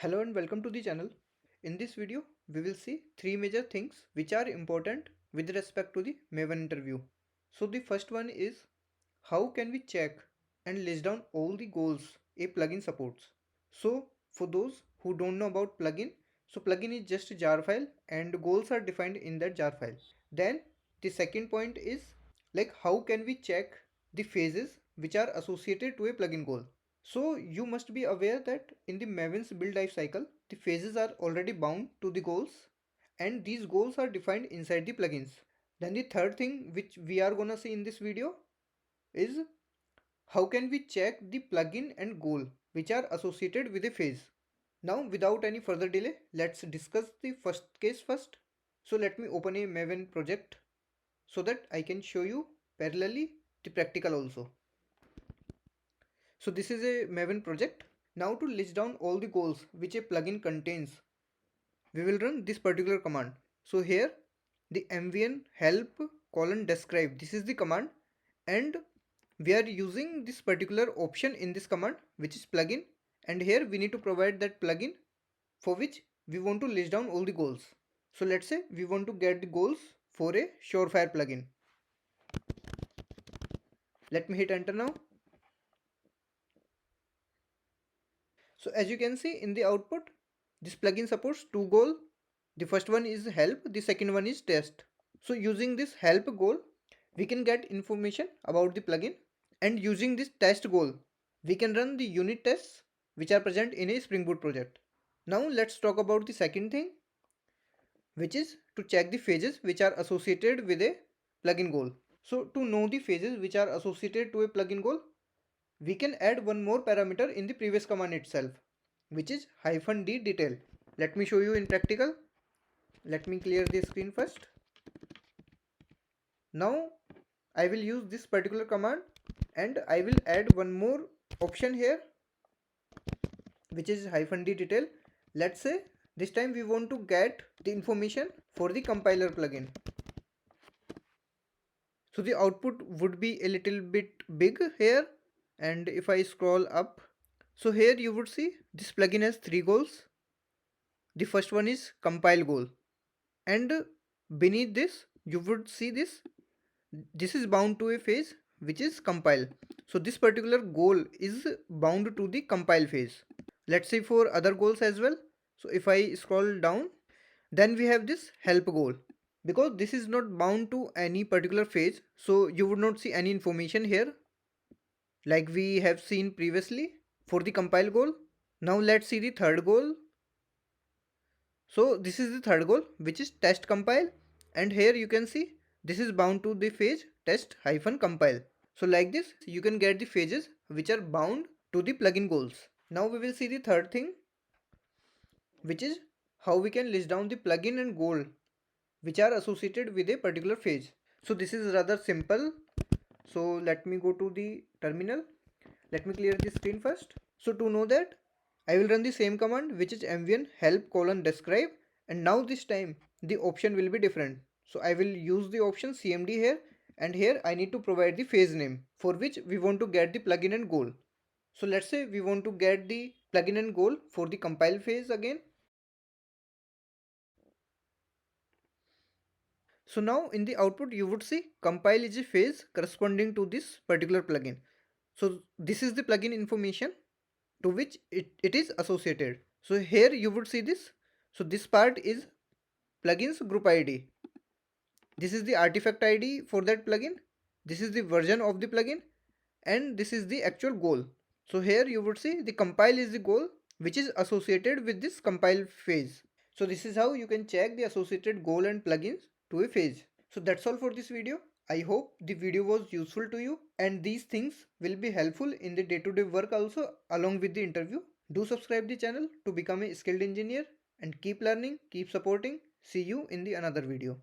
Hello and welcome to the channel. In this video, we will see three major things which are important with respect to the Maven interview. So the first one is how can we check and list down all the goals a plugin supports. So for those who don't know about plugin, so plugin is just a jar file and goals are defined in that jar file. Then the second point is like how can we check the phases which are associated to a plugin goal. So you must be aware that in the Maven's build life cycle, the phases are already bound to the goals and these goals are defined inside the plugins. Then the third thing which we are gonna see in this video is how can we check the plugin and goal which are associated with a phase. Now without any further delay, let's discuss the first case first. So let me open a Maven project so that I can show you parallelly the practical also. So this is a Maven project. Now to list down all the goals which a plugin contains, we will run this particular command. So here the mvn help describe, this is the command, and we are using this particular option in this command which is plugin, and here we need to provide that plugin for which we want to list down all the goals. So let's say we want to get the goals for a Surefire plugin. Let me hit enter now. So as you can see in the output, this plugin supports two goals. The first one is help, the second one is test. So using this help goal, we can get information about the plugin, and using this test goal, we can run the unit tests which are present in a Spring Boot project. Now let's talk about the second thing, which is to check the phases which are associated with a plugin goal. So to know the phases which are associated to a plugin goal, we can add one more parameter in the previous command itself, which is -d detail. Let me show you in practical. Let me clear the screen first. Now I will use this particular command and I will add one more option here, which is -d detail. Let's say this time we want to get the information for the compiler plugin. So the output would be a little bit big here, and if I scroll up, so here you would see this plugin has three goals. The first one is compile goal, and beneath this you would see this is bound to a phase which is compile. So this particular goal is bound to the compile phase. Let's say for other goals as well. So if I scroll down, then we have this help goal. Because this is not bound to any particular phase, so you would not see any information here like we have seen previously for the compile goal. Now let's see the third goal. So this is the third goal, which is test compile, and here you can see this is bound to the phase test hyphen compile. So like this you can get the phases which are bound to the plugin goals. Now we will see the third thing, which is how we can list down the plugin and goal which are associated with a particular phase. So this is rather simple. So let me go to the terminal. Let me clear the screen first. So to know that, I will run the same command, which is mvn help describe, and now this time the option will be different. So I will use the option cmd here, and here I need to provide the phase name for which we want to get the plugin and goal. So let's say we want to get the plugin and goal for the compile phase again. So now in the output you would see compile is a phase corresponding to this particular plugin. So this is the plugin information to which it is associated. So here you would see this. So this part is plugins group ID. This is the artifact ID for that plugin. This is the version of the plugin, and this is the actual goal. So here you would see the compile is the goal which is associated with this compile phase. So this is how you can check the associated goal and plugins to a phase. So that's all for this video. I hope the video was useful to you, and these things will be helpful in the day-to-day work also along with the interview. Do subscribe the channel to become a skilled engineer, and keep learning, keep supporting. See you in the another video.